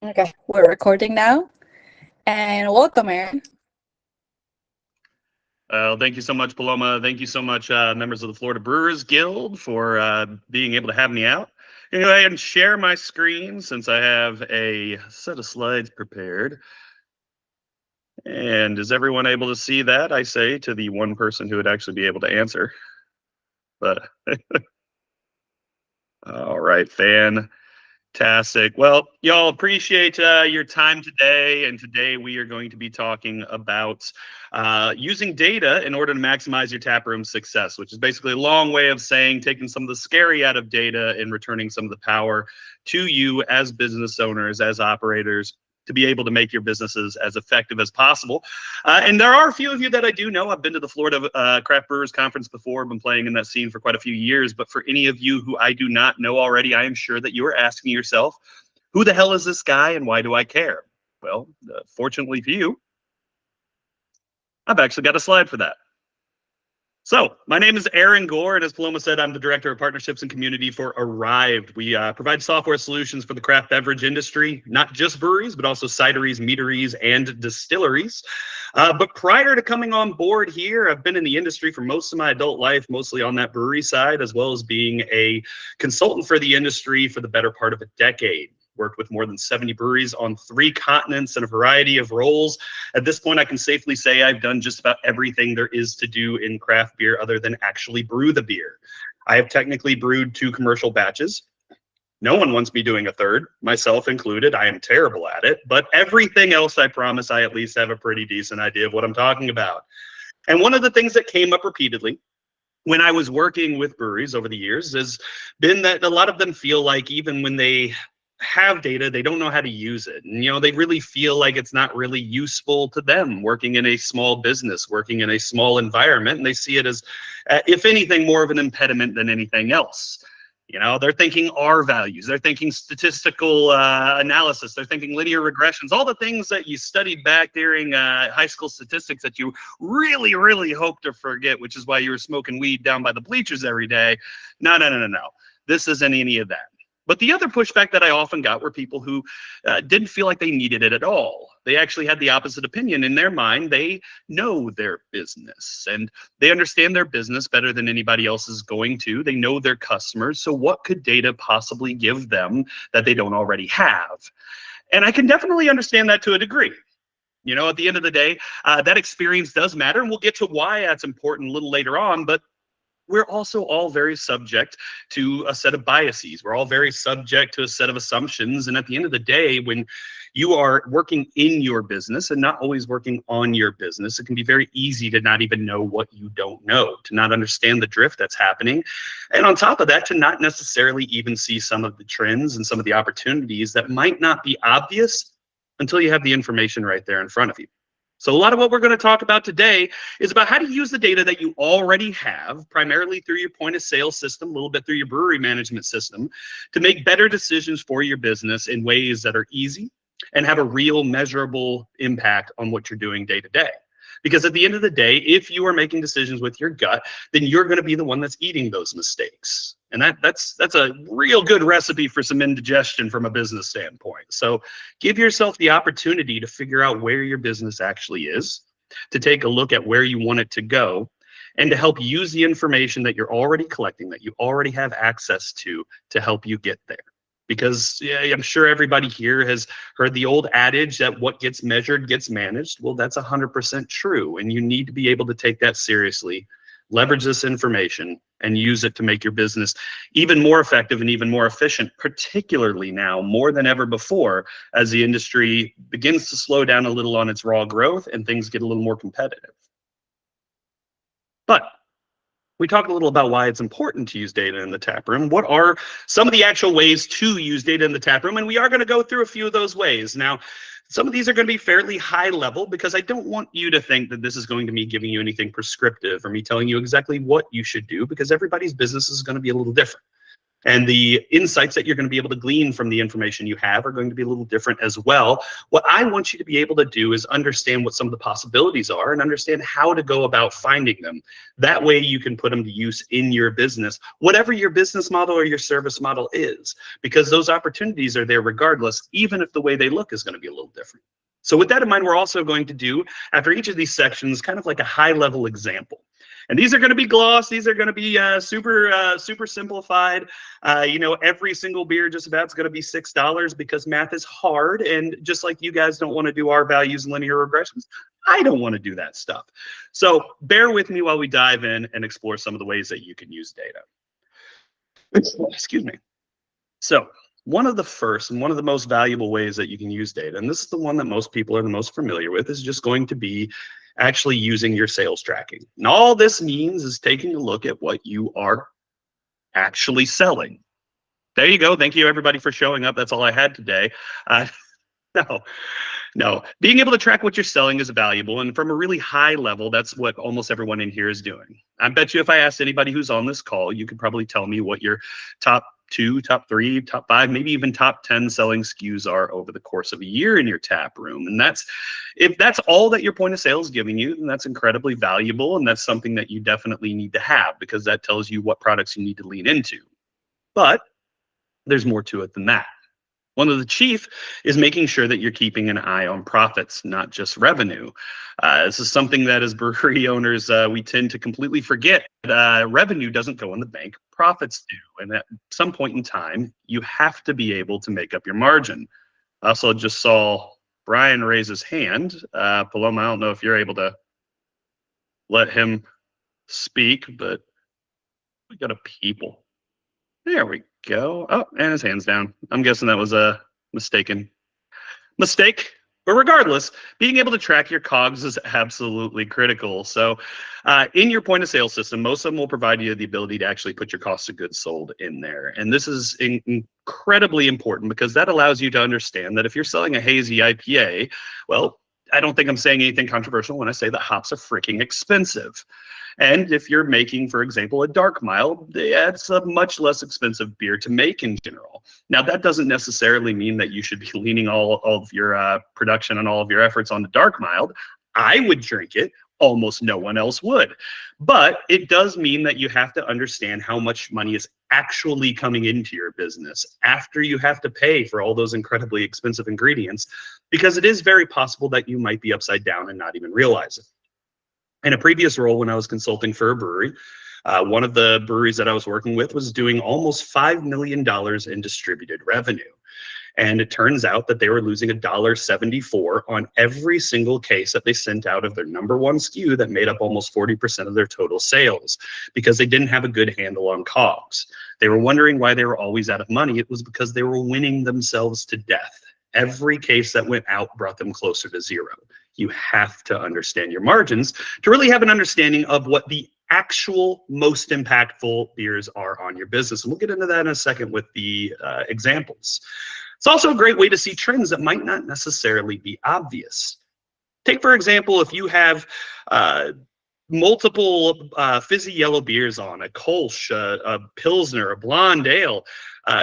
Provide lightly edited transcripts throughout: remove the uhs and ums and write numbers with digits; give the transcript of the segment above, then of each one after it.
Okay, we're recording now. And welcome, Aaron. Thank you so much, Paloma. Thank you so much, members of the Florida Brewers Guild, for being able to have me out. I'm going to go ahead and share my screen since I have a set of slides prepared. And is everyone able to see that? I say to the one person who would actually be able to answer. But all right, fantastic. Well, y'all appreciate your time today. And today we are going to be talking about using data in order to maximize your taproom success, which is basically a long way of saying taking some of the scary out of data and returning some of the power to you as business owners, as operators, to be able to make your businesses as effective as possible. And there are a few of you that I do know. I've been to the Florida Craft Brewers Conference before, been playing in that scene for quite a few years. But for any of you who I do not know already, I am sure that you are asking yourself, who the hell is this guy and why do I care? Well, fortunately for you, I've actually got a slide for that. So my name is Aaron Gore, and as Paloma said, I'm the Director of Partnerships and Community for Arryved. We provide software solutions for the craft beverage industry, not just breweries, but also cideries, meaderies, and distilleries. But prior to coming on board here, I've been in the industry for most of my adult life, mostly on that brewery side, as well as being a consultant for the industry for the better part of a decade. Worked with more than 70 breweries on 3 continents in a variety of roles. At this point, I can safely say I've done just about everything there is to do in craft beer other than actually brew the beer. I have technically brewed 2 commercial batches. No one wants me doing a third, myself included. I am terrible at it, but everything else, I promise I at least have a pretty decent idea of what I'm talking about. And one of the things that came up repeatedly when I was working with breweries over the years has been that a lot of them feel like even when they have data, they don't know how to use it. And, they really feel like it's not really useful to them working in a small business, working in a small environment. And they see it as, if anything, more of an impediment than anything else. They're thinking R values, they're thinking statistical analysis, they're thinking linear regressions, all the things that you studied back during high school statistics that you really, really hope to forget, which is why you were smoking weed down by the bleachers every day. No. This isn't any of that. But the other pushback that I often got were people who didn't feel like they needed it at all. They actually had the opposite opinion. In their mind, they know their business and they understand their business better than anybody else is going to. They know their customers. So what could data possibly give them that they don't already have? And I can definitely understand that to a degree. At the end of the day, that experience does matter. And we'll get to why that's important a little later on. But we're also all very subject to a set of biases. We're all very subject to a set of assumptions. And at the end of the day, when you are working in your business and not always working on your business, it can be very easy to not even know what you don't know, to not understand the drift that's happening. And on top of that, to not necessarily even see some of the trends and some of the opportunities that might not be obvious until you have the information right there in front of you. So a lot of what we're going to talk about today is about how to use the data that you already have, primarily through your point of sale system, a little bit through your brewery management system, to make better decisions for your business in ways that are easy and have a real measurable impact on what you're doing day to day. Because at the end of the day, if you are making decisions with your gut, then you're going to be the one that's eating those mistakes. And that's a real good recipe for some indigestion from a business standpoint. So give yourself the opportunity to figure out where your business actually is, to take a look at where you want it to go, and to help use the information that you're already collecting, that you already have access to help you get there. Because I'm sure everybody here has heard the old adage that what gets measured gets managed. Well, that's 100% true. And you need to be able to take that seriously, leverage this information, and use it to make your business even more effective and even more efficient, particularly now more than ever before, as the industry begins to slow down a little on its raw growth and things get a little more competitive. But we talked a little about why it's important to use data in the taproom. What are some of the actual ways to use data in the taproom? And we are going to go through a few of those ways. Now, some of these are going to be fairly high level because I don't want you to think that this is going to be giving you anything prescriptive or me telling you exactly what you should do, because everybody's business is going to be a little different. And the insights that you're going to be able to glean from the information you have are going to be a little different as well. What I want you to be able to do is understand what some of the possibilities are and understand how to go about finding them. That way you can put them to use in your business, whatever your business model or your service model is, because those opportunities are there regardless, even if the way they look is going to be a little different. So with that in mind, we're also going to do, after each of these sections, kind of like a high-level example. And these are going to be gloss. These are going to be super simplified. Every single beer just about is going to be $6 because math is hard. And just like you guys don't want to do R values and linear regressions, I don't want to do that stuff. So bear with me while we dive in and explore some of the ways that you can use data. Excuse me. So one of the first and one of the most valuable ways that you can use data, and this is the one that most people are the most familiar with, is just going to be actually using your sales tracking. And all this means is taking a look at what you are actually selling. There you go. Thank you, everybody, for showing up. That's all I had today. No. Being able to track what you're selling is valuable. And from a really high level, that's what almost everyone in here is doing. I bet you if I asked anybody who's on this call, you could probably tell me what your top 2, top 3, top 5, maybe even top 10 selling SKUs are over the course of a year in your tap room. And if that's all that your point of sale is giving you, then that's incredibly valuable. And that's something that you definitely need to have, because that tells you what products you need to lean into. But there's more to it than that. One of the chief is making sure that you're keeping an eye on profits, not just revenue. This is something that as brewery owners, we tend to completely forget. Revenue doesn't go in the bank, profits do. And at some point in time, you have to be able to make up your margin. I also just saw Brian raise his hand. Paloma, I don't know if you're able to let him speak, but we got a people. There we go. Oh, and his hand's down. I'm guessing that was a mistake. But regardless, being able to track your COGS is absolutely critical. So in your point of sale system, most of them will provide you the ability to actually put your cost of goods sold in there. And this is incredibly important because that allows you to understand that if you're selling a hazy IPA, well, I don't think I'm saying anything controversial when I say that hops are freaking expensive. And if you're making, for example, a dark mild, it's a much less expensive beer to make in general. Now, that doesn't necessarily mean that you should be leaning all of your production and all of your efforts on the dark mild. I would drink it. Almost no one else would. But it does mean that you have to understand how much money is actually coming into your business after you have to pay for all those incredibly expensive ingredients, because it is very possible that you might be upside down and not even realize it. In a previous role, when I was consulting for a brewery, one of the breweries that I was working with was doing almost $5 million in distributed revenue. And it turns out that they were losing $1.74 on every single case that they sent out of their number one SKU that made up almost 40% of their total sales, because they didn't have a good handle on COGS. They were wondering why they were always out of money. It was because they were winning themselves to death. Every case that went out brought them closer to zero. You have to understand your margins to really have an understanding of what the actual most impactful beers are on your business. And we'll get into that in a second with the examples. It's also a great way to see trends that might not necessarily be obvious. Take, for example, if you have multiple fizzy yellow beers on, a Kolsch, a Pilsner, a Blonde Ale,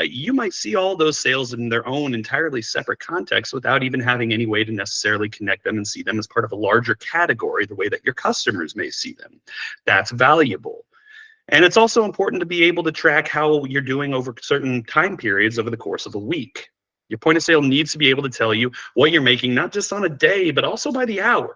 you might see all those sales in their own entirely separate context without even having any way to necessarily connect them and see them as part of a larger category, the way that your customers may see them. That's valuable. And it's also important to be able to track how you're doing over certain time periods over the course of a week. Your point of sale needs to be able to tell you what you're making, not just on a day, but also by the hour.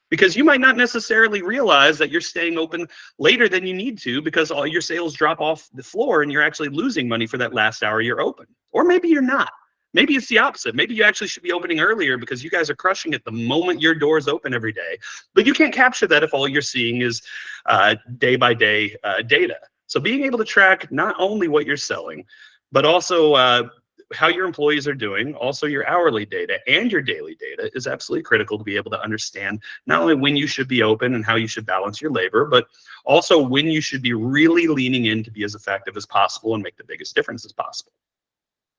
Because you might not necessarily realize that you're staying open later than you need to because all your sales drop off the floor and you're actually losing money for that last hour you're open. Or maybe you're not. Maybe it's the opposite. Maybe you actually should be opening earlier because you guys are crushing it the moment your doors open every day. But you can't capture that if all you're seeing is day-by-day data. So being able to track not only what you're selling, but also how your employees are doing, also your hourly data and your daily data is absolutely critical to be able to understand not only when you should be open and how you should balance your labor, but also when you should be really leaning in to be as effective as possible and make the biggest difference as possible.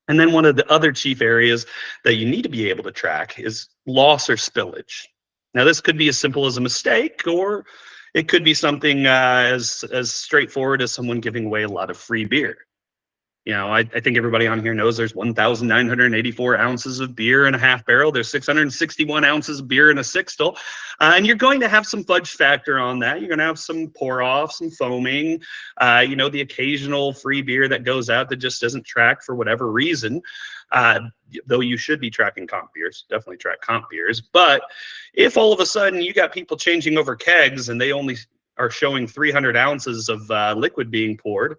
And then one of the other chief areas that you need to be able to track is loss or spillage. Now, this could be as simple as a mistake, or it could be something as straightforward as someone giving away a lot of free beer. I think everybody on here knows there's 1,984 ounces of beer in a half barrel. There's 661 ounces of beer in a sixtel. And you're going to have some fudge factor on that. You're going to have some pour off, some foaming, the occasional free beer that goes out that just doesn't track for whatever reason. Though you should be tracking comp beers, definitely track comp beers. But if all of a sudden you got people changing over kegs and they only are showing 300 ounces of liquid being poured,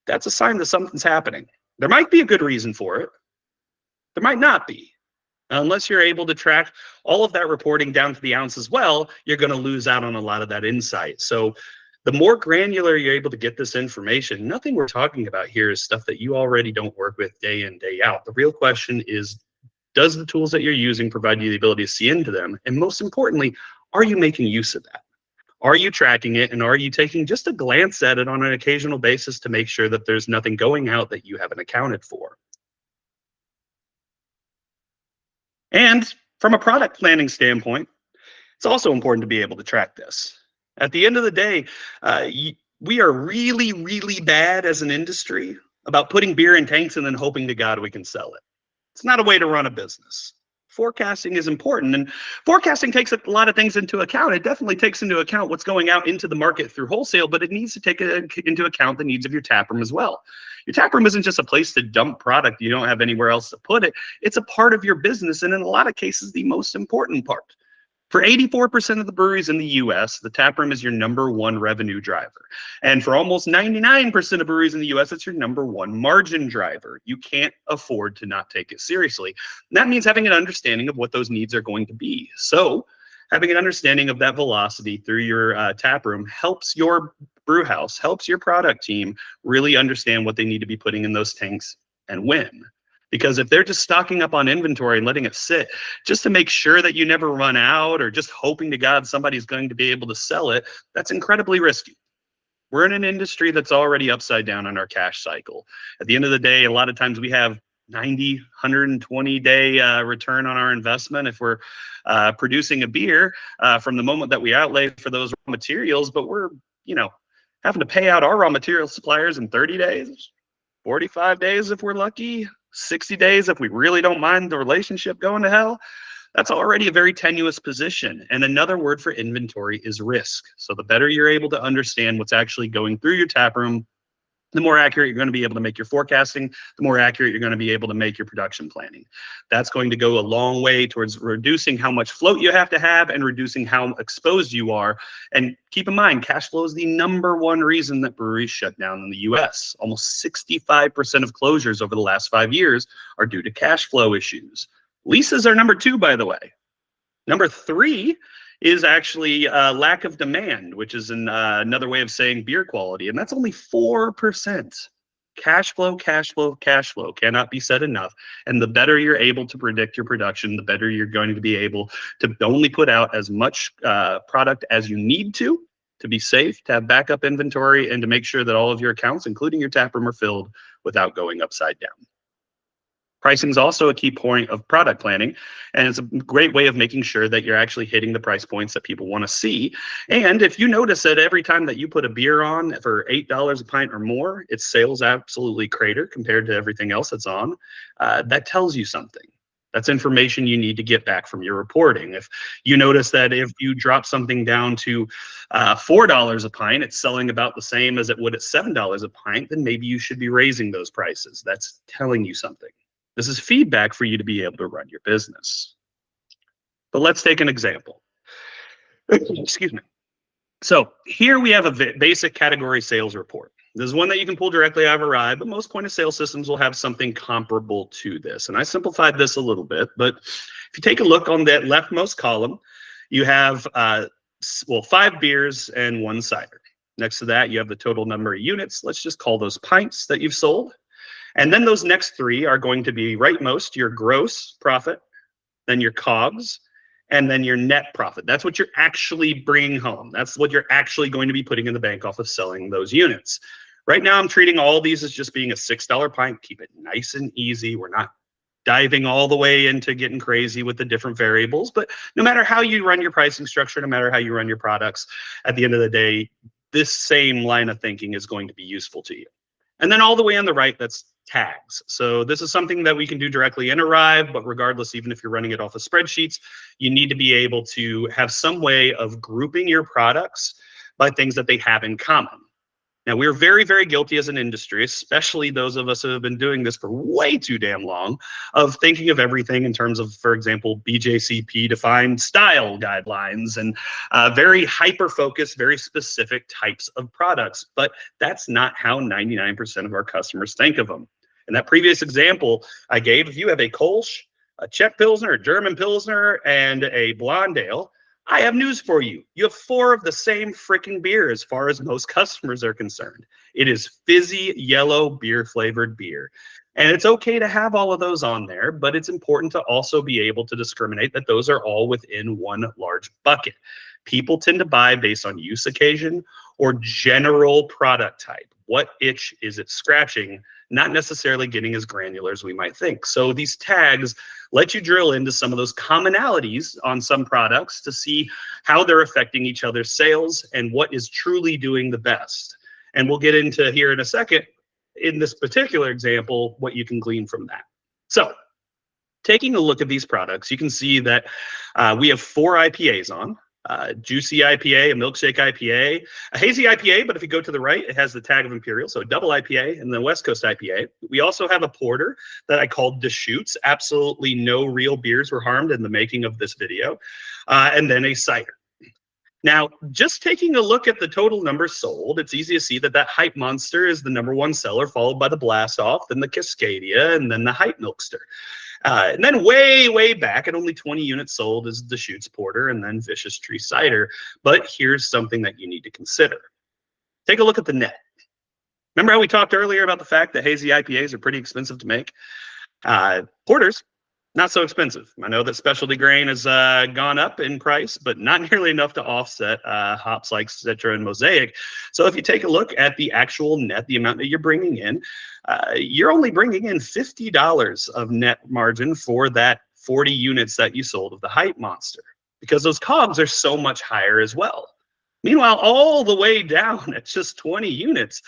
that's a sign that something's happening. There might be a good reason for it. There might not be. Unless you're able to track all of that reporting down to the ounce as well, you're going to lose out on a lot of that insight. So the more granular you're able to get this information, nothing we're talking about here is stuff that you already don't work with day in, day out. The real question is, does the tools that you're using provide you the ability to see into them? And most importantly, are you making use of that? Are you tracking it, and are you taking just a glance at it on an occasional basis to make sure that there's nothing going out that you haven't accounted for? And from a product planning standpoint, it's also important to be able to track this. At the end of the day, we are really, really bad as an industry about putting beer in tanks and then hoping to God we can sell it. It's not a way to run a business. Forecasting is important, and forecasting takes a lot of things into account. It definitely takes into account what's going out into the market through wholesale, but it needs to take into account the needs of your taproom as well. Your taproom isn't just a place to dump product you don't have anywhere else to put it. It's a part of your business, and in a lot of cases, the most important part. For 84% of the breweries in the US, the taproom is your #1 revenue driver. And for almost 99% of breweries in the US, it's your #1 margin driver. You can't afford to not take it seriously. And that means having an understanding of what those needs are going to be. So having an understanding of that velocity through your taproom helps your brew house, helps your product team really understand what they need to be putting in those tanks and when. Because if they're just stocking up on inventory and letting it sit just to make sure that you never run out, or just hoping to God somebody's going to be able to sell it, that's incredibly risky. We're in an industry that's already upside down on our cash cycle. At the end of the day, a lot of times we have 90, 120-day return on our investment if we're producing a beer from the moment that we outlay for those raw materials, but we're, having to pay out our raw material suppliers in 30 days, 45 days if we're lucky, 60 days if we really don't mind the relationship going to hell. That's already a very tenuous position. And another word for inventory is risk. So the better you're able to understand what's actually going through your taproom, the more accurate you're going to be able to make your forecasting, the more accurate you're going to be able to make your production planning. That's going to go a long way towards reducing how much float you have to have and reducing how exposed you are. And keep in mind, cash flow is the #1 reason that breweries shut down in the US. Almost 65% of closures over the last 5 years are due to cash flow issues. Leases are #2, by the way. #3 is actually lack of demand, which is another way of saying beer quality, and that's only 4%. Cash flow, cash flow, cash flow cannot be said enough. And the better you're able to predict your production, the better you're going to be able to only put out as much product as you need to be safe, to have backup inventory, and to make sure that all of your accounts, including your taproom, are filled without going upside down. Pricing is also a key point of product planning, and it's a great way of making sure that you're actually hitting the price points that people want to see. And if you notice that every time that you put a beer on for $8 a pint or more, its sales absolutely crater compared to everything else that's on, that tells you something. That's information you need to get back from your reporting. If you notice that if you drop something down to $4 a pint, it's selling about the same as it would at $7 a pint, then maybe you should be raising those prices. That's telling you something. This is feedback for you to be able to run your business. But let's take an example. Excuse me. So here we have a basic category sales report. This is one that you can pull directly out of Arryved, but most point of sale systems will have something comparable to this. And I simplified this a little bit, but if you take a look on that leftmost column, you have 5 beers and 1 cider. Next to that, you have the total number of units. Let's just call those pints that you've sold. And then those next 3 are going to be rightmost your gross profit, then your COGS, and then your net profit. That's what you're actually bringing home. That's what you're actually going to be putting in the bank off of selling those units. Right now, I'm treating all these as just being a $6 pint. Keep it nice and easy. We're not diving all the way into getting crazy with the different variables. But no matter how you run your pricing structure, no matter how you run your products, at the end of the day, this same line of thinking is going to be useful to you. And then all the way on the right, that's tags. So this is something that we can do directly in Arryved, but regardless, even if you're running it off of spreadsheets, you need to be able to have some way of grouping your products by things that they have in common. Now, we're very, very guilty as an industry, especially those of us who have been doing this for way too damn long, of thinking of everything in terms of, for example, BJCP defined style guidelines and very hyper-focused, very specific types of products. But that's not how 99% of our customers think of them. In that previous example I gave, if you have a Kolsch, a Czech Pilsner, a German Pilsner, and a Blonde Ale, I have news for you. You have 4 of the same freaking beer as far as most customers are concerned. It is fizzy, yellow, beer-flavored beer. And it's okay to have all of those on there, but it's important to also be able to discriminate that those are all within one large bucket. People tend to buy based on use occasion or general product type. What itch is it scratching? Not necessarily getting as granular as we might think. So these tags let you drill into some of those commonalities on some products to see how they're affecting each other's sales and what is truly doing the best. And we'll get into here in a second, in this particular example, what you can glean from that. So taking a look at these products, you can see that we have 4 IPAs on. Juicy IPA, a milkshake IPA, a hazy IPA, but if you go to the right, it has the tag of Imperial, so a double IPA, and then West Coast IPA. We also have a porter that I called Deschutes. Absolutely no real beers were harmed in the making of this video. And then a cider. Now, just taking a look at the total numbers sold, it's easy to see that that Hype Monster is the #1 seller, followed by the Blast Off, then the Cascadia, and then the Hype Milkster. And then way back at only 20 units sold is the Deschutes Porter and then Vicious Tree Cider. But here's something that you need to consider. Take a look at the net. Remember how we talked earlier about the fact that hazy IPAs are pretty expensive to make? Porters, not so expensive. I know that specialty grain has gone up in price, but not nearly enough to offset hops like Citra and Mosaic. So if you take a look at the actual net, the amount that you're bringing in, you're only bringing in $50 of net margin for that 40 units that you sold of the Hype Monster, because those COGS are so much higher as well. Meanwhile, all the way down at just 20 units,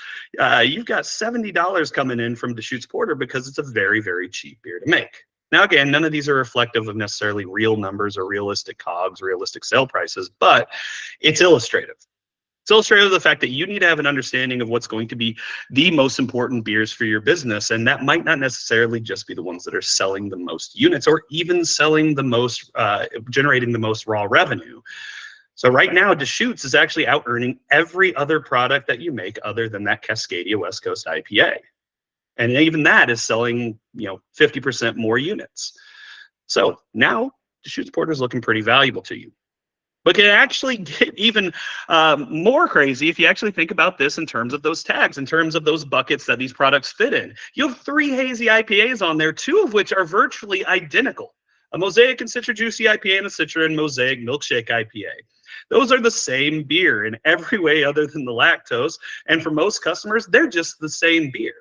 you've got $70 coming in from Deschutes Porter because it's a very, very cheap beer to make. Now, again, none of these are reflective of necessarily real numbers or realistic COGS, realistic sale prices, but it's illustrative. It's illustrative of the fact that you need to have an understanding of what's going to be the most important beers for your business, and that might not necessarily just be the ones that are selling the most units or even selling the most, generating the most raw revenue. So right now, Deschutes is actually out-earning every other product that you make other than that Cascadia West Coast IPA. And even that is selling, 50% more units. So now Deschutes Porter is looking pretty valuable to you. But it can actually get even more crazy if you actually think about this in terms of those tags, in terms of those buckets that these products fit in. You have 3 hazy IPAs on there, 2 of which are virtually identical. A Mosaic and Citra Juicy IPA and a Citra and Mosaic Milkshake IPA. Those are the same beer in every way other than the lactose. And for most customers, they're just the same beer.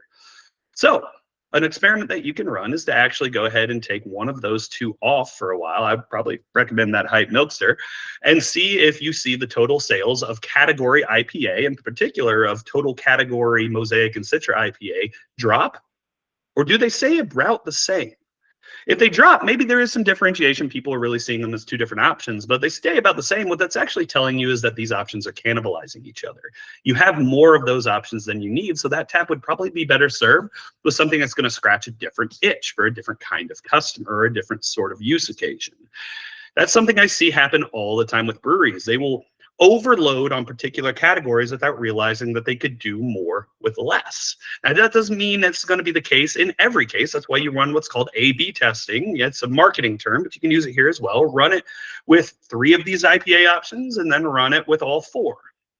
So an experiment that you can run is to actually go ahead and take one of those 2 off for a while. I'd probably recommend that Hype Milkster, and see if you see the total sales of category IPA, in particular of total category Mosaic and Citra IPA, drop, or do they stay about the same? If they drop, maybe there is some differentiation. People are really seeing them as 2 different options, but they stay about the same. What that's actually telling you is that these options are cannibalizing each other. You have more of those options than you need, so that tap would probably be better served with something that's going to scratch a different itch for a different kind of customer or a different sort of use occasion. That's something I see happen all the time with breweries. They will overload on particular categories without realizing that they could do more with less. Now, that doesn't mean that's going to be the case in every case. That's why you run what's called A/B testing. Yeah, it's a marketing term, but you can use it here as well. Run it with 3 of these IPA options and then run it with all 4.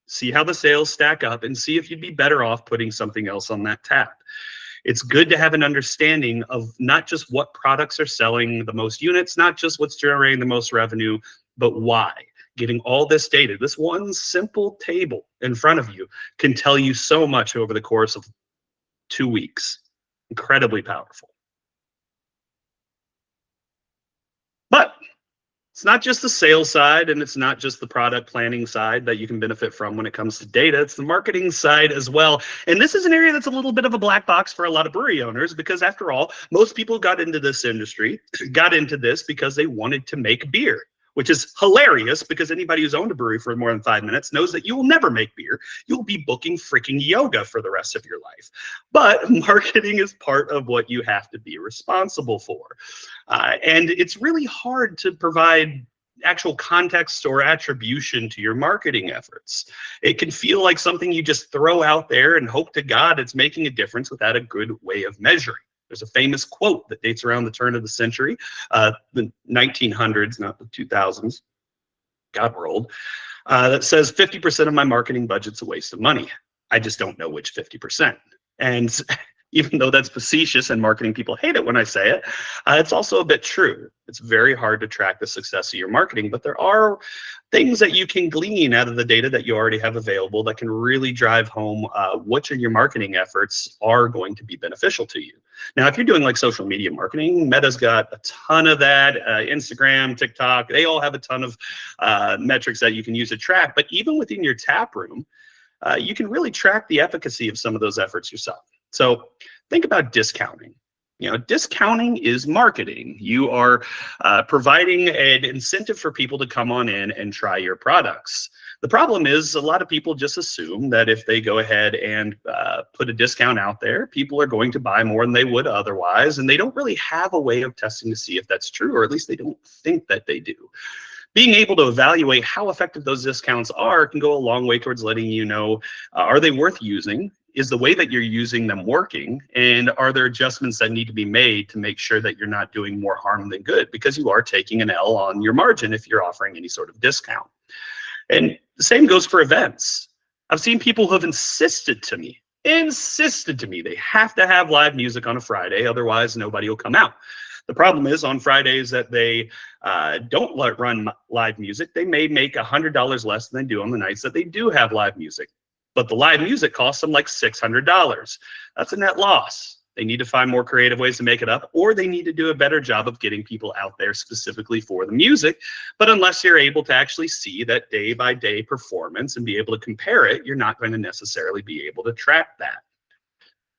See how the sales stack up and see if you'd be better off putting something else on that tap. It's good to have an understanding of not just what products are selling the most units, not just what's generating the most revenue, but why. Getting all this data, this one simple table in front of you, can tell you so much over the course of 2 weeks. Incredibly powerful. But It's not just the sales side, and it's not just the product planning side that you can benefit from when it comes to data. It's the marketing side as well. And this is an area that's a little bit of a black box for a lot of brewery owners, because after all, most people got into this industry, got into this because they wanted to make beer, which is hilarious, because anybody who's owned a brewery for more than 5 minutes knows that you will never make beer. You'll be booking freaking yoga for the rest of your life. But marketing is part of what you have to be responsible for. And it's really hard to provide actual context or attribution to your marketing efforts. It can feel like something you just throw out there and hope to God it's making a difference without a good way of measuring. There's a famous quote that dates around the turn of the century, the 1900s, not the 2000s. God, we're old. That says 50% of my marketing budget's a waste of money. I just don't know which 50%. And even though that's facetious and marketing people hate it when I say it, it's also a bit true. It's very hard to track the success of your marketing, but there are things that you can glean out of the data that you already have available that can really drive home which of your marketing efforts are going to be beneficial to you. Now, if you're doing like social media marketing, Meta's got a ton of that. Instagram, TikTok, they all have a ton of metrics that you can use to track. But even within your tap room, you can really track the efficacy of some of those efforts yourself. So think about discounting. Discounting is marketing. You are providing an incentive for people to come on in and try your products. The problem is a lot of people just assume that if they go ahead and put a discount out there, people are going to buy more than they would otherwise, and they don't really have a way of testing to see if that's true, or at least they don't think that they do. Being able to evaluate how effective those discounts are can go a long way towards letting you know, are they worth using? Is the way that you're using them working? And are there adjustments that need to be made to make sure that you're not doing more harm than good? Because you are taking an L on your margin if you're offering any sort of discount. And the same goes for events. I've seen people who have insisted to me, they have to have live music on a Friday, otherwise nobody will come out. The problem is on Fridays that they don't run live music, they may make $100 less than they do on the nights that they do have live music. But the live music costs them like $600. That's a net loss. They need to find more creative ways to make it up, or they need to do a better job of getting people out there specifically for the music. But unless you're able to actually see that day by day performance and be able to compare it, you're not going to necessarily be able to track that.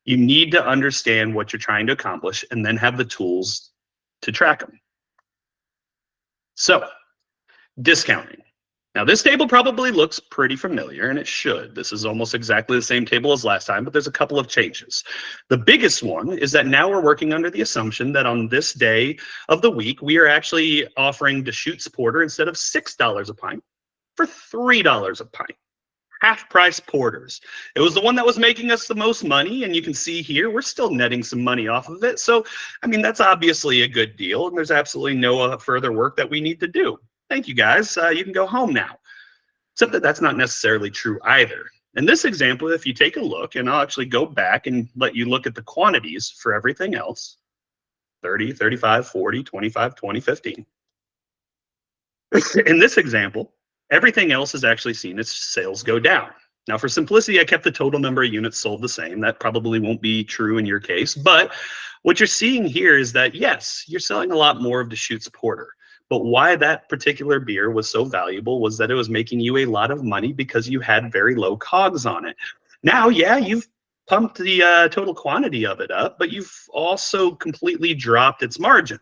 You need to understand what you're trying to accomplish and then have the tools to track them. So, discounting. Now, this table probably looks pretty familiar, and it should. This is almost exactly the same table as last time, but there's a couple of changes. The biggest one is that now we're working under the assumption that on this day of the week, we are actually offering Deschutes Porter instead of $6 a pint for $3 a pint. Half-price porters. It was the one that was making us the most money, and you can see here we're still netting some money off of it. So, I mean, that's obviously a good deal, and there's absolutely no further work that we need to do. Thank you, guys. You can go home now. Except that that's not necessarily true either. In this example, if you take a look, and I'll actually go back and let you look at the quantities for everything else, 30, 35, 40, 25, 20, 15. In this example, everything else is actually seen its sales go down. Now, for simplicity, I kept the total number of units sold the same. That probably won't be true in your case. But what you're seeing here is that, yes, you're selling a lot more of Deschutes Porter. But why that particular beer was so valuable was that it was making you a lot of money because you had very low COGS on it. Now, yeah, you've pumped the total quantity of it up, but you've also completely dropped its margin.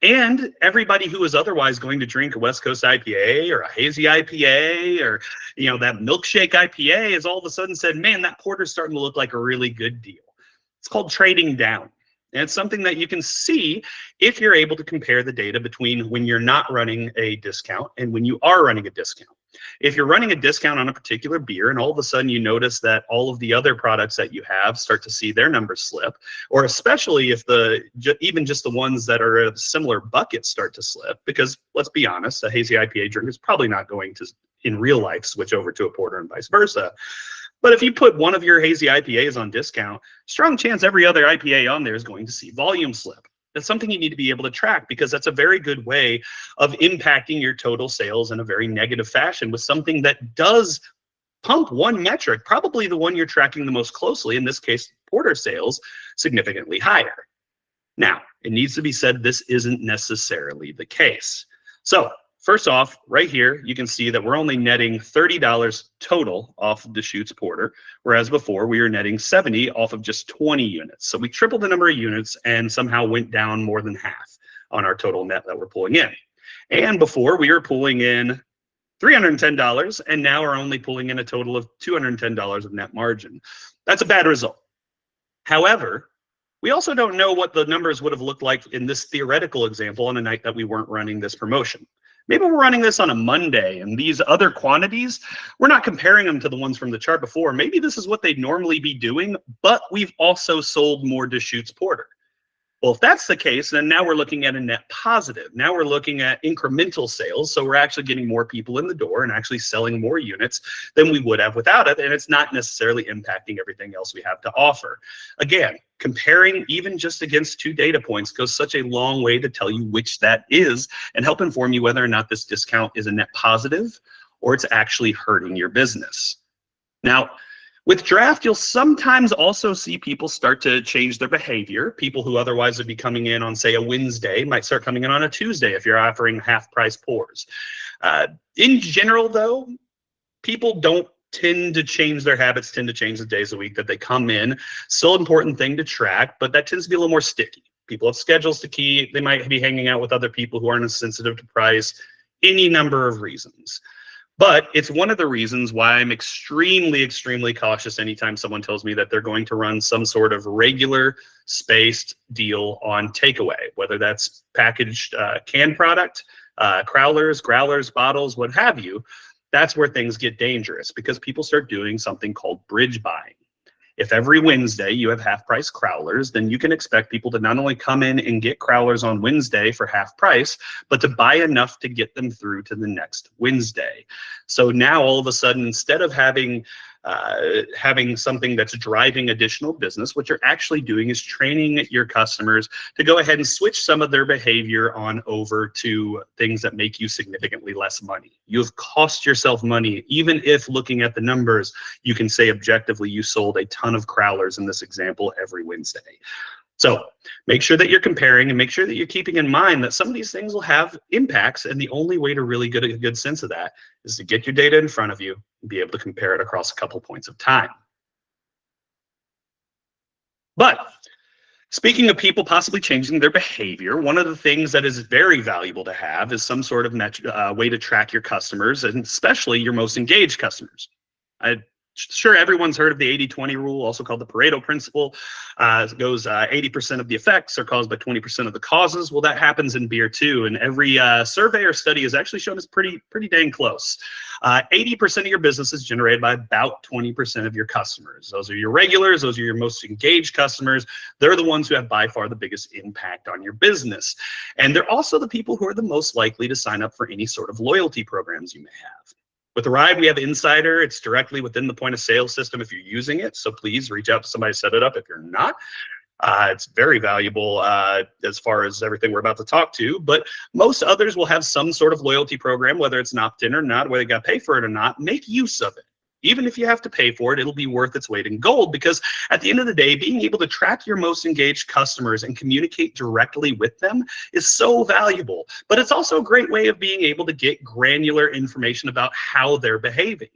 And everybody who was otherwise going to drink a West Coast IPA or a hazy IPA or, that milkshake IPA has all of a sudden said, man, that porter's starting to look like a really good deal. It's called trading down. And it's something that you can see if you're able to compare the data between when you're not running a discount and when you are running a discount. If you're running a discount on a particular beer and all of a sudden you notice that all of the other products that you have start to see their numbers slip, or especially if even just the ones that are in a similar bucket start to slip, because let's be honest, a hazy IPA drinker is probably not going to, in real life, switch over to a porter and vice versa. But if you put one of your hazy IPAs on discount, strong chance every other IPA on there is going to see volume slip. That's something you need to be able to track because that's a very good way of impacting your total sales in a very negative fashion with something that does pump one metric, probably the one you're tracking the most closely, in this case, porter sales, significantly higher. Now, it needs to be said this isn't necessarily the case. So first off, right here, you can see that we're only netting $30 total off of Deschutes Porter, whereas before we were netting 70 off of just 20 units. So we tripled the number of units and somehow went down more than half on our total net that we're pulling in. And before we were pulling in $310, and now we're only pulling in a total of $210 of net margin. That's a bad result. However, we also don't know what the numbers would have looked like in this theoretical example on a night that we weren't running this promotion. Maybe we're running this on a Monday, and these other quantities, we're not comparing them to the ones from the chart before. Maybe this is what they'd normally be doing, but we've also sold more Deschutes Porter. Well, if that's the case, then now we're looking at a net positive. Now we're looking at incremental sales. So we're actually getting more people in the door and actually selling more units than we would have without it. And it's not necessarily impacting everything else we have to offer. Again, comparing even just against 2 data points goes such a long way to tell you which that is and help inform you whether or not this discount is a net positive or it's actually hurting your business. Now, with draft, you'll sometimes also see people start to change their behavior. People who otherwise would be coming in on, say, a Wednesday might start coming in on a Tuesday if you're offering half-price pours. In general, though, people don't tend to change their habits, tend to change the days a week that they come in. Still an important thing to track, but that tends to be a little more sticky. People have schedules to keep. They might be hanging out with other people who aren't as sensitive to price, any number of reasons. But it's one of the reasons why I'm extremely, extremely cautious anytime someone tells me that they're going to run some sort of regular spaced deal on takeaway, whether that's packaged canned product, crowlers, growlers, bottles, what have you. That's where things get dangerous because people start doing something called bridge buying. If every Wednesday you have half-price crowlers, then you can expect people to not only come in and get crowlers on Wednesday for half price, but to buy enough to get them through to the next Wednesday. So now all of a sudden, instead of having something that's driving additional business, what you're actually doing is training your customers to go ahead and switch some of their behavior on over to things that make you significantly less money. You've cost yourself money, even if looking at the numbers, you can say objectively you sold a ton of crowlers in this example every Wednesday. So make sure that you're comparing and make sure that you're keeping in mind that some of these things will have impacts. And the only way to really get a good sense of that is to get your data in front of you and be able to compare it across a couple points of time. But speaking of people possibly changing their behavior, one of the things that is very valuable to have is some sort of way to track your customers, and especially your most engaged customers. Sure, everyone's heard of the 80-20 rule, also called the Pareto principle. It goes 80% of the effects are caused by 20% of the causes. Well, that happens in beer too, and every survey or study has actually shown us pretty dang close. 80% of your business is generated by about 20% of your customers. Those are your regulars. Those are your most engaged customers. They're the ones who have by far the biggest impact on your business. And they're also the people who are the most likely to sign up for any sort of loyalty programs you may have. With Arryved, we have Insider. It's directly within the point of sale system if you're using it. So please reach out to somebody to set it up if you're not. It's very valuable as far as everything we're about to talk to. But most others will have some sort of loyalty program, whether it's an opt-in or not, whether you got to pay for it or not. Make use of it. Even if you have to pay for it, it'll be worth its weight in gold, because at the end of the day, being able to track your most engaged customers and communicate directly with them is so valuable. But it's also a great way of being able to get granular information about how they're behaving.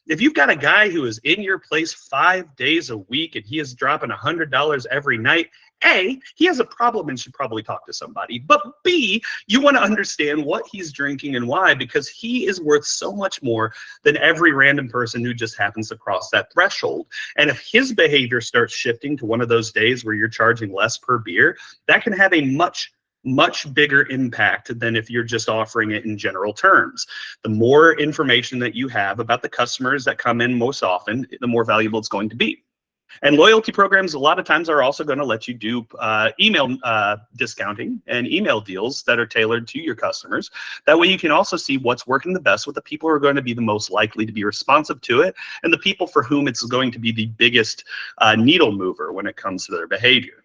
If you've got a guy who is in your place 5 days a week and he is dropping $100 every night, A, he has a problem and should probably talk to somebody. But B, you want to understand what he's drinking and why, because he is worth so much more than every random person who just happens to cross that threshold. And if his behavior starts shifting to one of those days where you're charging less per beer, that can have a much bigger impact than if you're just offering it in general terms. The more information that you have about the customers that come in most often, the more valuable it's going to be. And loyalty programs a lot of times are also going to let you do email discounting and email deals that are tailored to your customers. That way you can also see what's working the best with the people who are going to be the most likely to be responsive to it and the people for whom it's going to be the biggest needle mover when it comes to their behavior.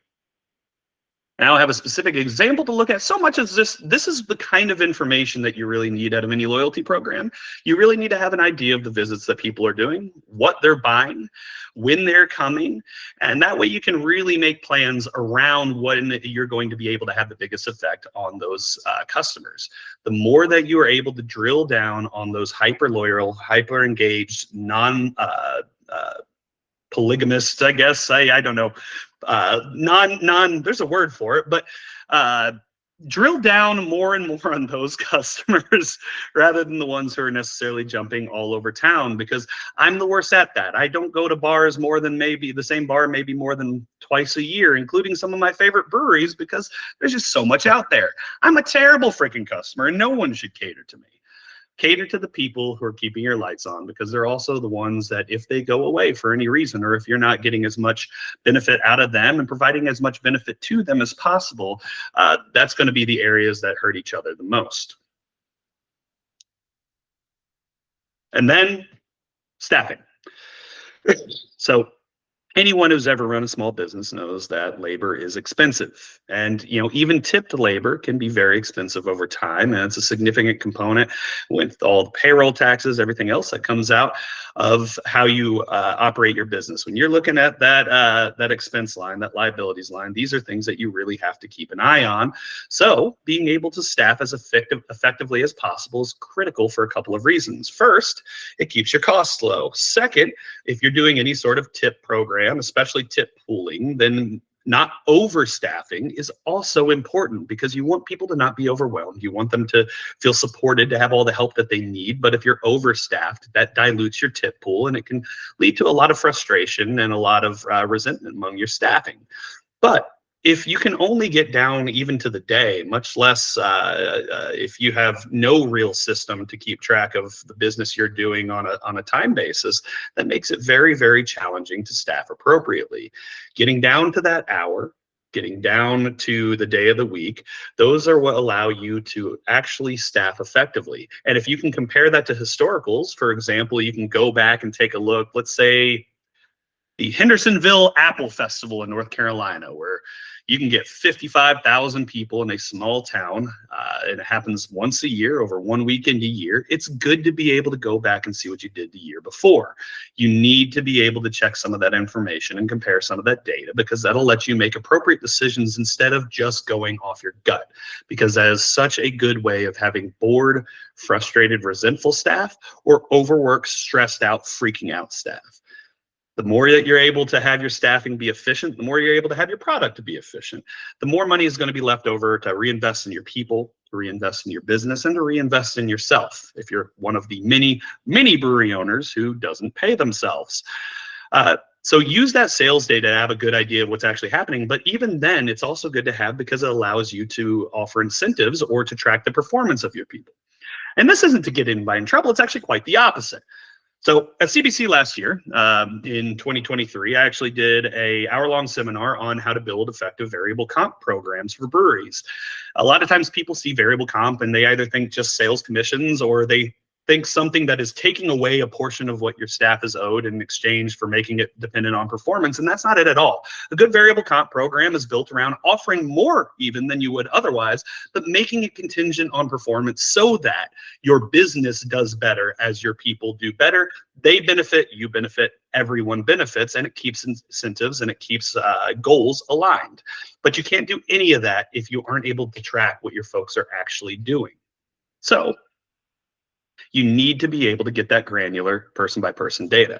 Now I have a specific example to look at. So much as this is the kind of information that you really need out of any loyalty program. You really need to have an idea of the visits that people are doing, what they're buying, when they're coming, and that way you can really make plans around when you're going to be able to have the biggest effect on those customers. The more that you are able to drill down on those hyper loyal, hyper engaged, non polygamists, I guess. I don't know. There's a word for it, but drill down more and more on those customers rather than the ones who are necessarily jumping all over town, because I'm the worst at that. I don't go to bars more than maybe the same bar, maybe more than twice a year, including some of my favorite breweries, because there's just so much out there. I'm a terrible freaking customer and no one should cater to me. Cater to the people who are keeping your lights on, because they're also the ones that if they go away for any reason, or if you're not getting as much benefit out of them and providing as much benefit to them as possible, that's going to be the areas that hurt each other the most. And then staffing. So anyone who's ever run a small business knows that labor is expensive, and even tipped labor can be very expensive over time, and it's a significant component with all the payroll taxes, everything else that comes out of how you operate your business. When you're looking at that expense line, that liabilities line, these are things that you really have to keep an eye on. So being able to staff as effectively as possible is critical for a couple of reasons. First, it keeps your costs low. Second, if you're doing any sort of tip program, especially tip pooling, then not overstaffing is also important, because you want people to not be overwhelmed. You want them to feel supported, to have all the help that they need. But if you're overstaffed, that dilutes your tip pool, and it can lead to a lot of frustration and a lot of resentment among your staffing. But if you can only get down even to the day, much less if you have no real system to keep track of the business you're doing on a time basis, that makes it very, very challenging to staff appropriately. Getting down to that hour, getting down to the day of the week, those are what allow you to actually staff effectively. And if you can compare that to historicals, for example, you can go back and take a look, let's say the Hendersonville Apple Festival in North Carolina, where you can get 55,000 people in a small town, and it happens once a year, over 1 weekend a year. It's good to be able to go back and see what you did the year before. You need to be able to check some of that information and compare some of that data, because that'll let you make appropriate decisions instead of just going off your gut, because that is such a good way of having bored, frustrated, resentful staff, or overworked, stressed out, freaking out staff. The more that you're able to have your staffing be efficient, the more you're able to have your product to be efficient. The more money is going to be left over to reinvest in your people, to reinvest in your business, and to reinvest in yourself, if you're one of the many brewery owners who doesn't pay themselves. So use that sales data to have a good idea of what's actually happening. But even then, it's also good to have, because it allows you to offer incentives or to track the performance of your people. And this isn't to get anybody in trouble. It's actually quite the opposite. So at CBC last year, in 2023, I actually did an hour-long seminar on how to build effective variable comp programs for breweries. A lot of times people see variable comp and they either think just sales commissions, or they think something that is taking away a portion of what your staff is owed in exchange for making it dependent on performance, and that's not it at all. A good variable comp program is built around offering more even than you would otherwise, but making it contingent on performance so that your business does better as your people do better. They benefit, you benefit, everyone benefits, and it keeps incentives and it keeps goals aligned. But you can't do any of that if you aren't able to track what your folks are actually doing. So you need to be able to get that granular person-by-person data.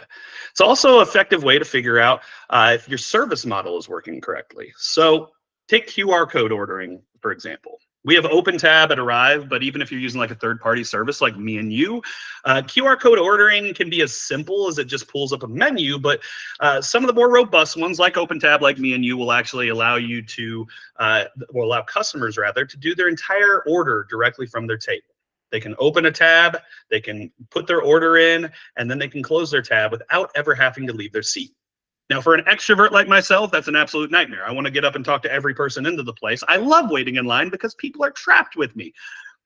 It's also an effective way to figure out if your service model is working correctly. So take QR code ordering, for example. We have OpenTab at Arryved, but even if you're using like a third-party service like me and you, QR code ordering can be as simple as it just pulls up a menu, but some of the more robust ones like OpenTab, like me and you, will actually allow you to, will allow customers rather, to do their entire order directly from their table. They can open a tab, they can put their order in, and then they can close their tab without ever having to leave their seat. Now, for an extrovert like myself, that's an absolute nightmare. I want to get up and talk to every person into the place. I love waiting in line because people are trapped with me.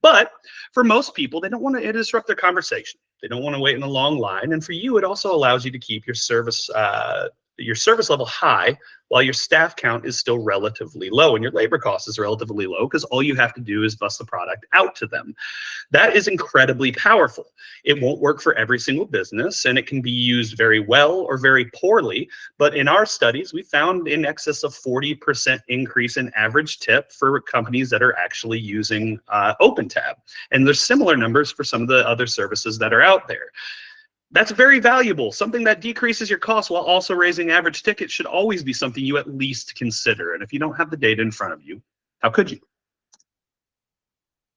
But for most people, they don't want to disrupt their conversation. They don't want to wait in a long line. And for you, it also allows you to keep your service your service level high while your staff count is still relatively low and your labor cost is relatively low because all you have to do is bust the product out to them. That is incredibly powerful. It won't work for every single business and it can be used very well or very poorly. But in our studies, we found in excess of 40% increase in average tip for companies that are actually using OpenTab. And there's similar numbers for some of the other services that are out there. That's very valuable. Something that decreases your costs while also raising average ticket should always be something you at least consider. And if you don't have the data in front of you, how could you?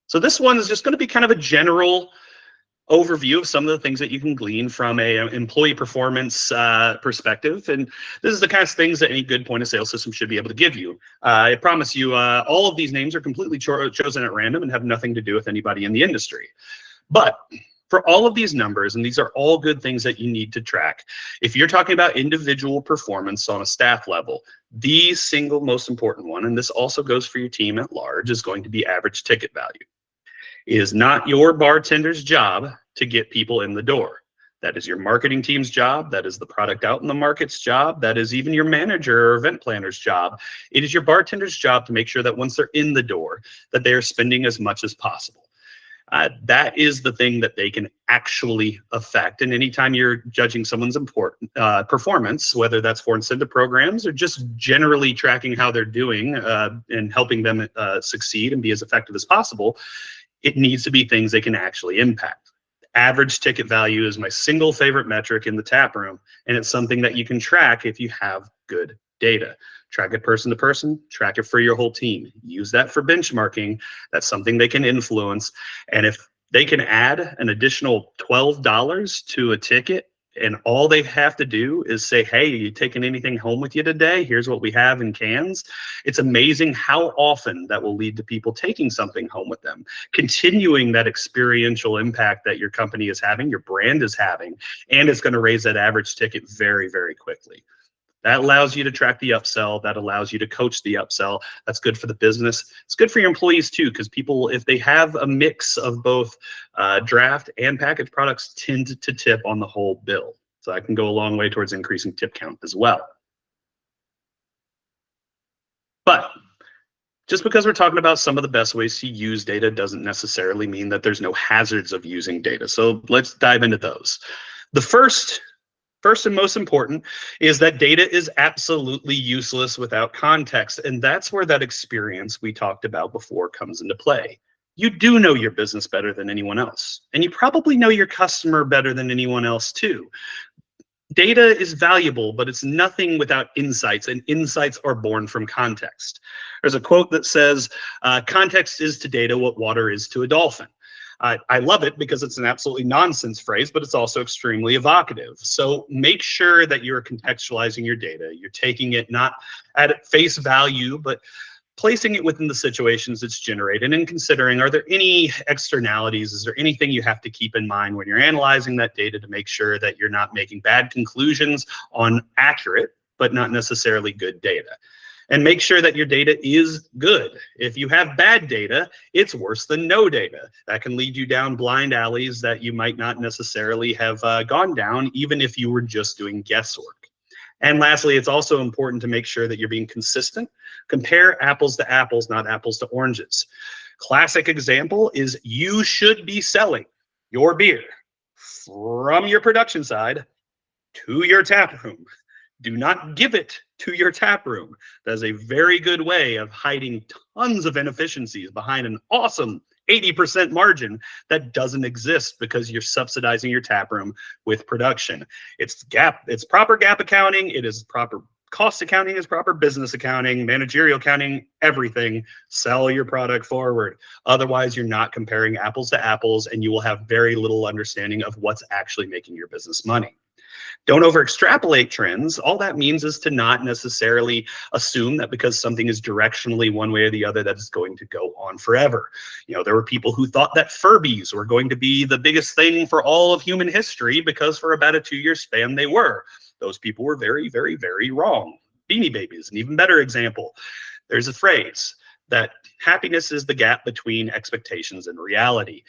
So this one is just going to be kind of a general overview of some of the things that you can glean from a employee performance perspective. And this is the kind of things that any good point of sale system should be able to give you. I promise you, all of these names are completely chosen at random and have nothing to do with anybody in the industry. But for all of these numbers, and these are all good things that you need to track, if you're talking about individual performance on a staff level, the single most important one, and this also goes for your team at large, is going to be average ticket value. It is not your bartender's job to get people in the door. That is your marketing team's job. That is the product out in the market's job. That is even your manager or event planner's job. It is your bartender's job to make sure that once they're in the door, that they are spending as much as possible. That is the thing that they can actually affect. And anytime you're judging someone's performance, whether that's for incentive programs or just generally tracking how they're doing and helping them succeed and be as effective as possible, it needs to be things they can actually impact. Average ticket value is my single favorite metric in the tap room, and it's something that you can track if you have good data. Track it person to person, track it for your whole team. Use that for benchmarking. That's something they can influence. And if they can add an additional $12 to a ticket, and all they have to do is say, hey, you taking anything home with you today? Here's what we have in cans. It's amazing how often that will lead to people taking something home with them, continuing that experiential impact that your company is having, your brand is having, and it's going to raise that average ticket very, very quickly. That allows you to track the upsell. That allows you to coach the upsell. That's good for the business. It's good for your employees too, because people, if they have a mix of both draft and packaged products, tend to tip on the whole bill. So that can go a long way towards increasing tip count as well. But just because we're talking about some of the best ways to use data doesn't necessarily mean that there's no hazards of using data. So let's dive into those. The first and most important is that data is absolutely useless without context. And that's where that experience we talked about before comes into play. You do know your business better than anyone else. And you probably know your customer better than anyone else too. Data is valuable, but it's nothing without insights, and insights are born from context. There's a quote that says, context is to data what water is to a dolphin. I love it because it's an absolutely nonsense phrase, but it's also extremely evocative. So make sure that you're contextualizing your data. You're taking it not at face value, but placing it within the situations it's generated and considering, are there any externalities? Is there anything you have to keep in mind when you're analyzing that data to make sure that you're not making bad conclusions on accurate, but not necessarily good data? And make sure that your data is good. If you have bad data, it's worse than no data. That can lead you down blind alleys that you might not necessarily have gone down, even if you were just doing guesswork. And lastly, it's also important to make sure that you're being consistent. Compare apples to apples, not apples to oranges. Classic example is you should be selling your beer from your production side to your tap room. Do not give it to your tap room. That is a very good way of hiding tons of inefficiencies behind an awesome 80% margin that doesn't exist because you're subsidizing your tap room with production. It's proper GAAP accounting. It is proper cost accounting, is proper business accounting, managerial accounting, everything. Sell your product forward. Otherwise, you're not comparing apples to apples, and you will have very little understanding of what's actually making your business money. Don't over extrapolate trends. All that means is to not necessarily assume that because something is directionally one way or the other, that it's going to go on forever. You know, there were people who thought that Furbies were going to be the biggest thing for all of human history because for about a 2-year span they were. Those people were very, very, very wrong. Beanie Babies, an even better example. There's a phrase, that happiness is the gap between expectations and reality.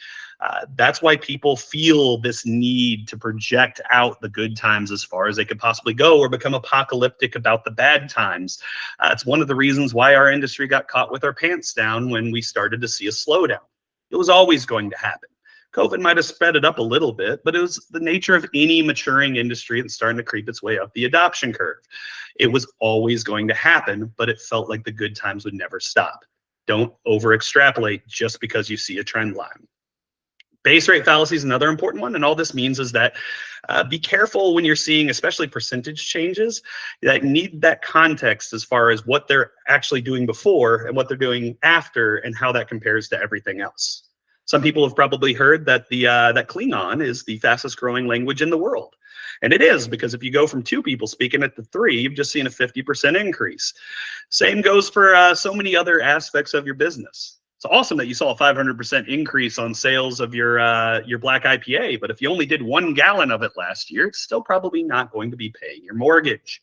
That's why people feel this need to project out the good times as far as they could possibly go, or become apocalyptic about the bad times. It's one of the reasons why our industry got caught with our pants down when we started to see a slowdown. It was always going to happen. COVID might have sped it up a little bit, but it was the nature of any maturing industry that's starting to creep its way up the adoption curve. It was always going to happen, but it felt like the good times would never stop. Don't over extrapolate just because you see a trend line. Base rate fallacy is another important one, and all this means is that be careful when you're seeing especially percentage changes that need that context as far as what they're actually doing before and what they're doing after and how that compares to everything else. Some people have probably heard that that Klingon is the fastest growing language in the world. And it is, because if you go from 2 people speaking it to 3, you've just seen a 50% increase. Same goes for so many other aspects of your business. It's awesome that you saw a 500% increase on sales of your black IPA, but if you only did 1 gallon of it last year, it's still probably not going to be paying your mortgage.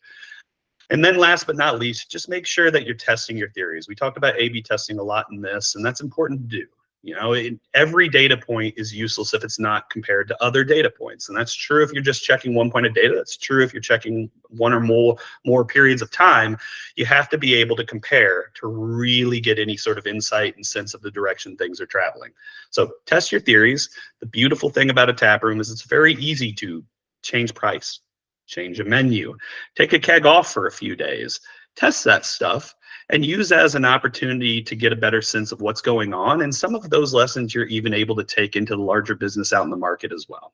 And then last but not least, just make sure that you're testing your theories. We talked about A/B testing a lot in this, and that's important to do. You know, every data point is useless if it's not compared to other data points. And that's true if you're just checking one point of data. That's true if you're checking one or more periods of time. You have to be able to compare to really get any sort of insight and sense of the direction things are traveling. So test your theories. The beautiful thing about a tap room is it's very easy to change price, change a menu, take a keg off for a few days, test that stuff, and use that as an opportunity to get a better sense of what's going on. And some of those lessons you're even able to take into the larger business out in the market as well.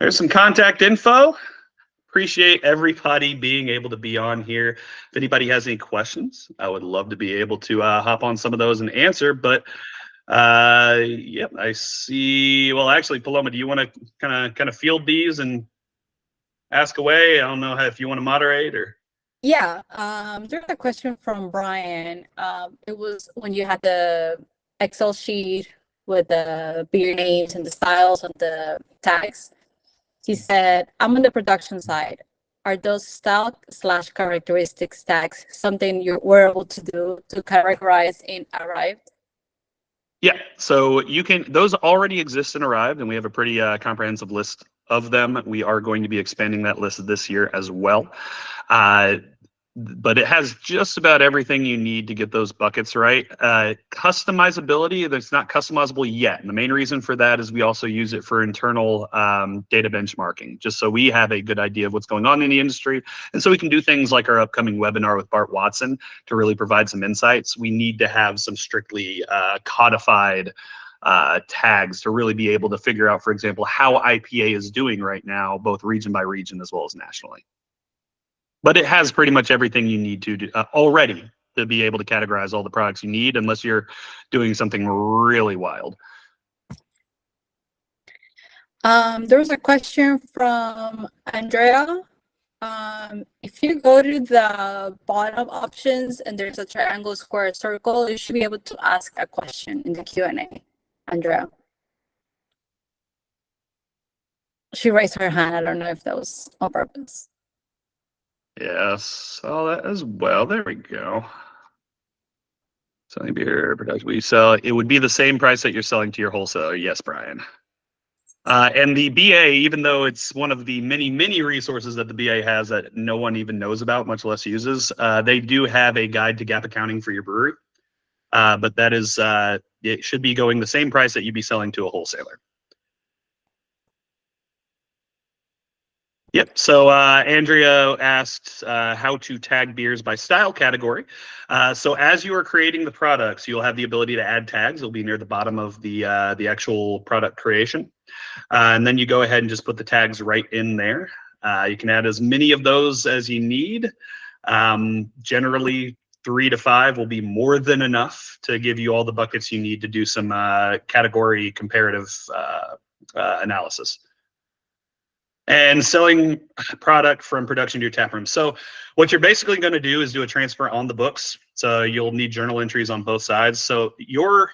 There's some contact info. Appreciate everybody being able to be on here. If anybody has any questions, I would love to be able to hop on some of those and answer. But yep, I see. Well, actually, Paloma, do you want to kind of field these and ask away? I don't know if you want to moderate or. Yeah, there's a question from Brian. It was when you had the Excel sheet with the beer names and the styles of the tags. He said, I'm on the production side. Are those style/characteristics tags something you were able to do to categorize in Arryved? Yeah, so you can, those already exist in Arryved, and we have a pretty comprehensive list of them. We are going to be expanding that list this year as well. But it has just about everything you need to get those buckets right. Customizability, that's not customizable yet. And the main reason for that is we also use it for internal data benchmarking, just so we have a good idea of what's going on in the industry. And so we can do things like our upcoming webinar with Bart Watson to really provide some insights. We need to have some strictly codified tags to really be able to figure out, for example, how IPA is doing right now, both region by region as well as nationally. But it has pretty much everything you need to do already to be able to categorize all the products you need, unless you're doing something really wild. There's a question from Andrea. If you go to the bottom options and there's a triangle, square, circle, you should be able to ask a question in the Q&A, Andrea. She raised her hand. I don't know if that was on purpose. Yes, saw that as well. There we go. Selling beer production. We sell, it would be the same price that you're selling to your wholesaler. Yes, Brian. And the BA, even though it's one of the many resources that the BA has that no one even knows about, much less uses, they do have a guide to gap accounting for your brewery. But that is, it should be going the same price that you'd be selling to a wholesaler. Yep. So Andrea asked how to tag beers by style category. So as you are creating the products, you'll have the ability to add tags. It'll be near the bottom of the actual product creation. And then you go ahead and just put the tags right in there. You can add as many of those as you need. Generally, 3 to 5 will be more than enough to give you all the buckets you need to do some category comparative analysis. And selling product from production to your tap room. So what you're basically going to do is do a transfer on the books. So you'll need journal entries on both sides. So your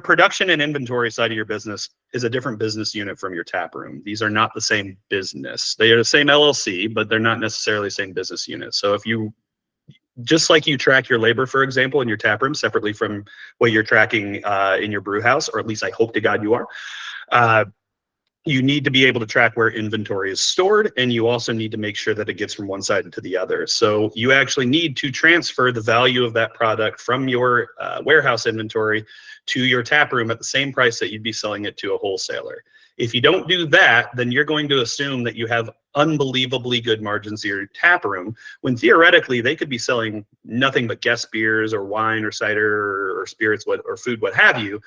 production and inventory side of your business is a different business unit from your tap room. These are not the same business. They are the same LLC, but they're not necessarily the same business unit. So if you just like you track your labor, for example, in your tap room separately from what you're tracking in your brew house, or at least I hope to God you are. You need to be able to track where inventory is stored, and you also need to make sure that it gets from one side to the other. So you actually need to transfer the value of that product from your warehouse inventory to your tap room at the same price that you'd be selling it to a wholesaler. If you don't do that, then you're going to assume that you have unbelievably good margins in your tap room, when theoretically they could be selling nothing but guest beers or wine or cider or spirits or food, what have you.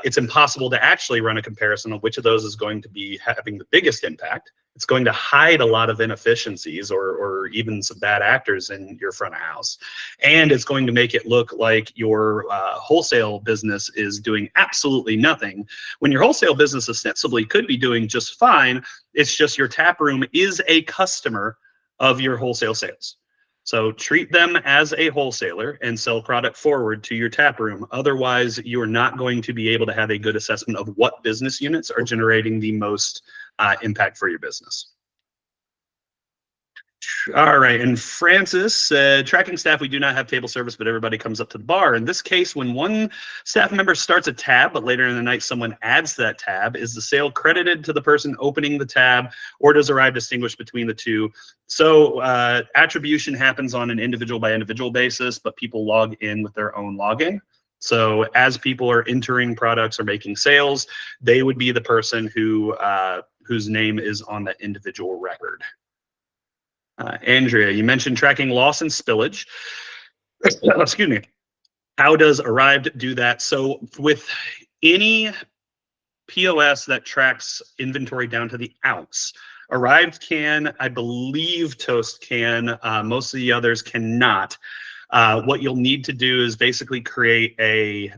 It's impossible to actually run a comparison of which of those is going to be having the biggest impact. It's going to hide a lot of inefficiencies or even some bad actors in your front of house. And it's going to make it look like your wholesale business is doing absolutely nothing, when your wholesale business ostensibly could be doing just fine. It's just your tap room is a customer of your wholesale sales. So treat them as a wholesaler and sell product forward to your tap room. Otherwise, you are not going to be able to have a good assessment of what business units are generating the most impact for your business. All right, and Francis said, tracking staff, we do not have table service, but everybody comes up to the bar. In this case, when one staff member starts a tab, but later in the night someone adds that tab, is the sale credited to the person opening the tab, or does Arryved distinguish between the two? So attribution happens on an individual by individual basis, but people log in with their own login. So as people are entering products or making sales, they would be the person who whose name is on that individual record. Andrea, you mentioned tracking loss and spillage. Excuse me. How does Arryved do that? So with any POS that tracks inventory down to the ounce, Arryved can, I believe Toast can, most of the others cannot. What you'll need to do is basically create a,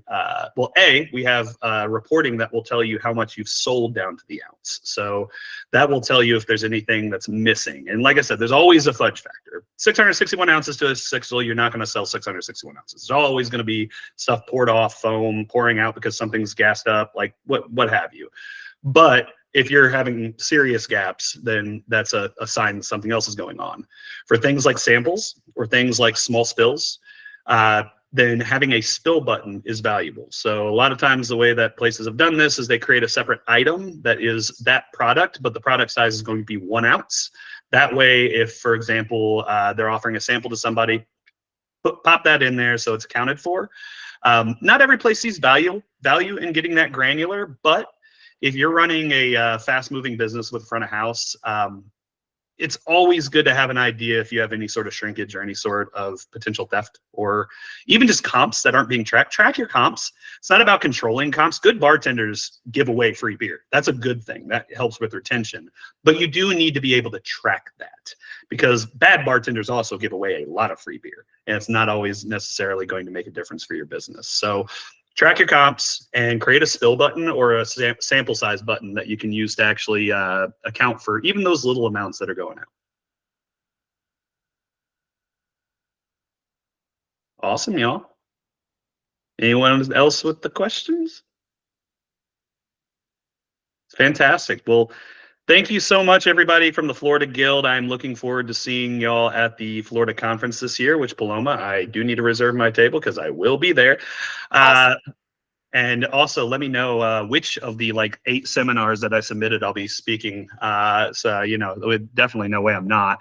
we have reporting that will tell you how much you've sold down to the ounce. So that will tell you if there's anything that's missing. And like I said, there's always a fudge factor. 661 ounces to a sixel, you're not going to sell 661 ounces. There's always going to be stuff poured off, foam pouring out because something's gassed up, like what have you. But if you're having serious gaps, then that's a sign that something else is going on. For things like samples or things like small spills, then having a spill button is valuable. So a lot of times the way that places have done this is they create a separate item that is that product, but the product size is going to be 1 ounce. That way, if, for example, they're offering a sample to somebody, pop that in there so it's accounted for. Not every place sees value in getting that granular, but if you're running a fast-moving business with front of house, it's always good to have an idea if you have any sort of shrinkage or any sort of potential theft, or even just comps that aren't being tracked. Track your comps. It's not about controlling comps. Good bartenders give away free beer. That's a good thing. That helps with retention. But you do need to be able to track that, because bad bartenders also give away a lot of free beer, and it's not always necessarily going to make a difference for your business. So track your comps and create a spill button or a sample size button that you can use to actually account for even those little amounts that are going out. Awesome, y'all. Anyone else with the questions? Fantastic. Well, thank you so much, everybody from the Florida Guild. I'm looking forward to seeing y'all at the Florida conference this year, which, Paloma, I do need to reserve my table because I will be there. Awesome. And also let me know which of the 8 seminars that I submitted I'll be speaking. So, definitely no way I'm not.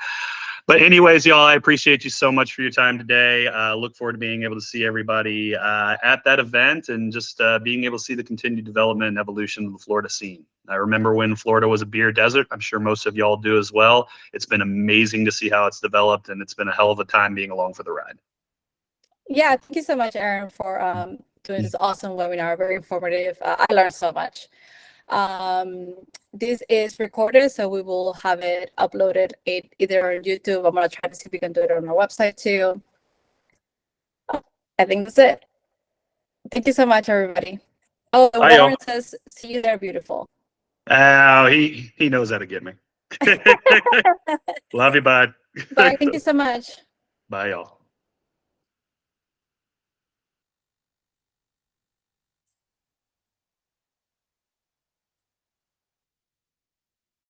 But anyways, y'all, I appreciate you so much for your time today. Look forward to being able to see everybody at that event and just being able to see the continued development and evolution of the Florida scene. I remember when Florida was a beer desert. I'm sure most of y'all do as well. It's been amazing to see how it's developed, and it's been a hell of a time being along for the ride. Yeah, thank you so much, Aaron, for doing this awesome webinar. Very informative. I learned so much. This is recorded, so we will have it uploaded either on YouTube. I'm going to try to see if we can do it on our website too. I think that's it. Thank you so much, everybody. Oh, and Warren says, see you there, beautiful. Oh, he knows how to get me. Love you, bud. Bye. Thank you so much. Bye, y'all.